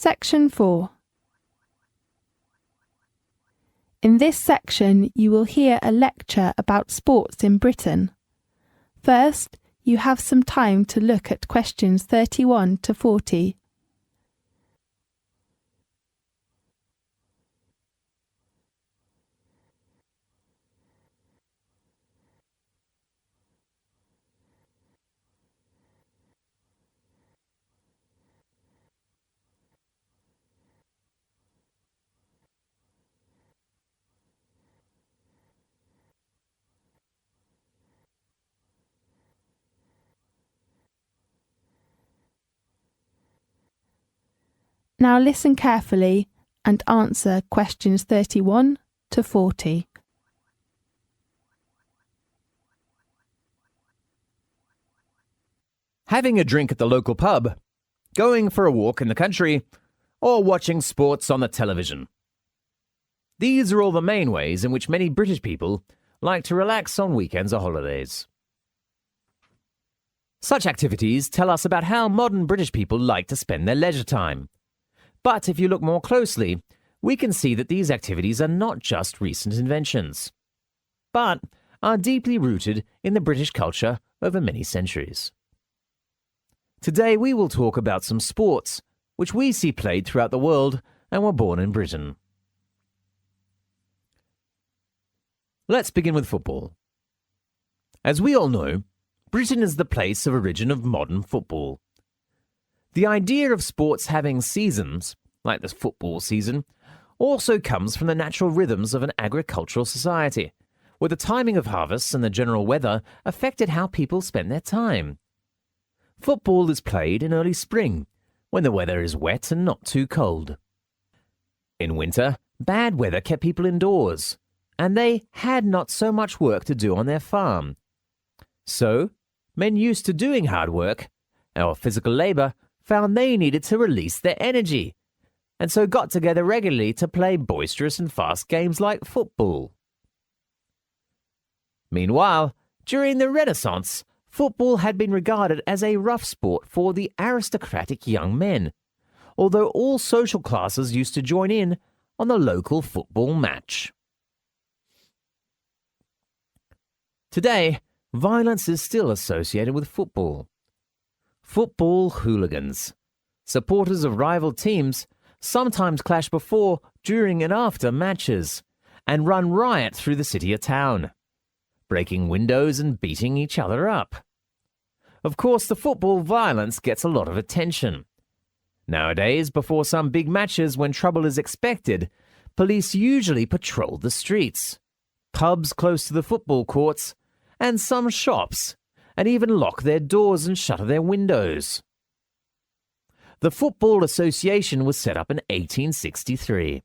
Section 4. In this section, you will hear a lecture about sports in Britain. First, you have some time to look at questions 31 to 40. Now listen carefully and answer questions 31 to 40. Having a drink at the local pub, going for a walk in the country, or watching sports on the television. These are all the main ways in which many British people like to relax on weekends or holidays. Such activities tell us about how modern British people like to spend their leisure time. But if you look more closely, we can see that these activities are not just recent inventions, but are deeply rooted in the British culture over many centuries. Today we will talk about some sports which we see played throughout the world and were born in Britain. Let's begin with football. As we all know, Britain is the place of origin of modern football. The idea of sports having seasons, like the football season, also comes from the natural rhythms of an agricultural society, where the timing of harvests and the general weather affected how people spent their time. Football is played in early spring, when the weather is wet and not too cold. In winter, bad weather kept people indoors, and they had not so much work to do on their farm. So, men used to doing hard work, or physical labour, found they needed to release their energy, and so got together regularly to play boisterous and fast games like football. Meanwhile, during the Renaissance, football had been regarded as a rough sport for the aristocratic young men, although all social classes used to join in on the local football match. Today, violence is still associated with football. Football hooligans, supporters of rival teams, sometimes clash before, during and after matches, and run riot through the city or town, breaking windows and beating each other up. Of course, the football violence gets a lot of attention. Nowadays, before some big matches when trouble is expected, police usually patrol the streets, pubs close to the football courts, and some shops, and even lock their doors and shutter their windows. The Football Association was set up in 1863.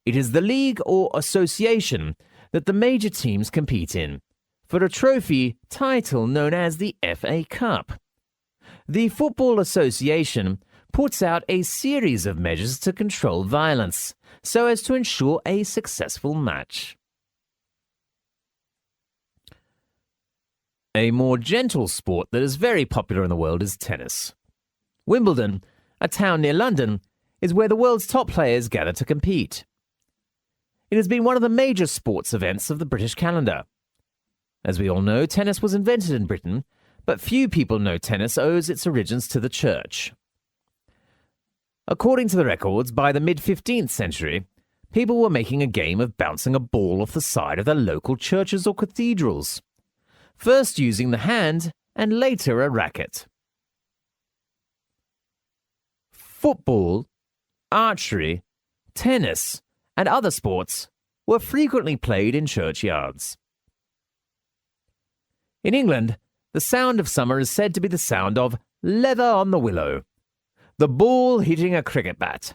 It is the league or association that the major teams compete in, for a trophy title known as the FA Cup. The Football Association puts out a series of measures to control violence, so as to ensure a successful match. A more gentle sport that is very popular in the world is tennis. Wimbledon, a town near London, is where the world's top players gather to compete. It has been one of the major sports events of the British calendar. As we all know, tennis was invented in Britain, but few people know tennis owes its origins to the church. According to the records, by the mid-15th century, people were making a game of bouncing a ball off the side of their local churches or cathedrals, first using the hand and later a racket. Football, archery, tennis, and other sports were frequently played in churchyards. In England, the sound of summer is said to be the sound of leather on the willow, the ball hitting a cricket bat.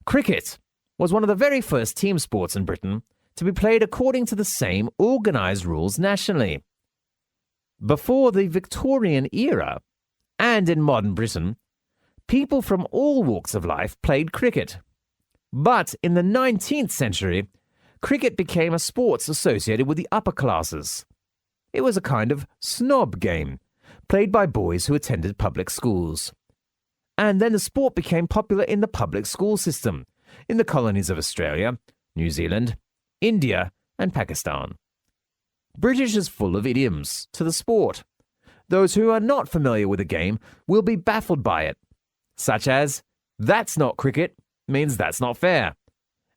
Cricket was one of the very first team sports in Britain to be played according to the same organised rules nationally. Before the Victorian era, and in modern Britain, people from all walks of life played cricket. But in the 19th century, cricket became a sport associated with the upper classes. It was a kind of snob game, played by boys who attended public schools. and then the sport became popular in the public school system in the colonies of Australia, New Zealand, India, and Pakistan. British is full of idioms to the sport. Those who are not familiar with the game will be baffled by it, such as, "That's not cricket" means that's not fair,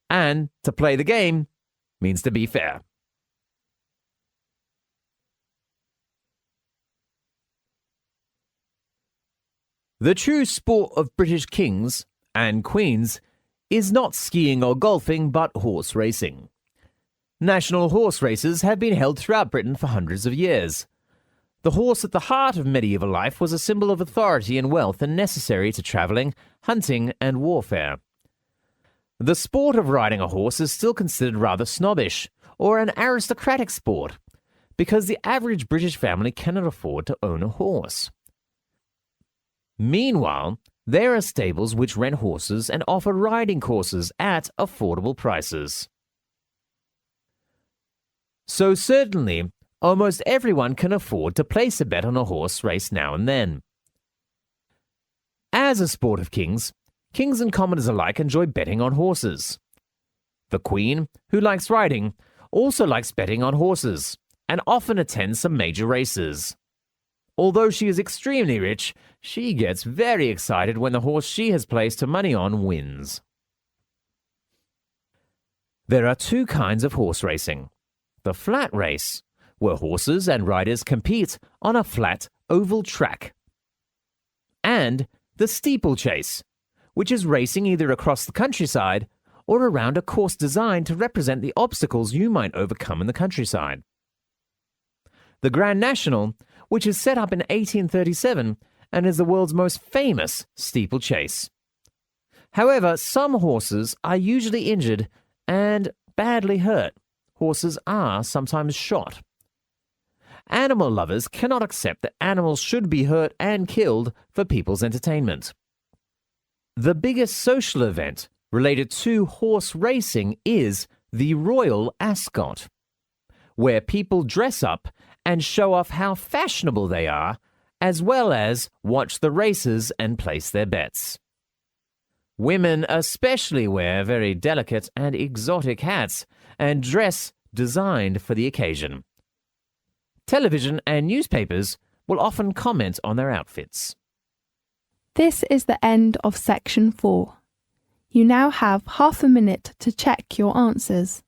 and "to play the game" means to be fair. The true sport of British kings and queens is not skiing or golfing, but horse racing. National horse races have been held throughout Britain for hundreds of years. The horse at the heart of medieval life was a symbol of authority and wealth and necessary to travelling, hunting, and warfare. The sport of riding a horse is still considered rather snobbish, or an aristocratic sport, because the average British family cannot afford to own a horse. Meanwhile, there are stables which rent horses and offer riding courses at affordable prices. So certainly, almost everyone can afford to place a bet on a horse race now and then. As a sport of kings, kings and commoners alike enjoy betting on horses. The Queen, who likes riding, also likes betting on horses, and often attends some major races. Although she is extremely rich, she gets very excited when the horse she has placed her money on wins. There are two kinds of horse racing. The flat race, where horses and riders compete on a flat, oval track. And the steeplechase, which is racing either across the countryside or around a course designed to represent the obstacles you might overcome in the countryside. The Grand National, which is set up in 1837 and is the world's most famous steeplechase. However, some horses are usually injured and badly hurt. Horses are sometimes shot. Animal lovers cannot accept that animals should be hurt and killed for people's entertainment. The biggest social event related to horse racing is the Royal Ascot, where people dress up and show off how fashionable they are, as well as watch the races and place their bets. Women especially wear very delicate and exotic hats and dress designed for the occasion. Television and newspapers will often comment on their outfits. This is the end of section 4. You now have half a minute to check your answers.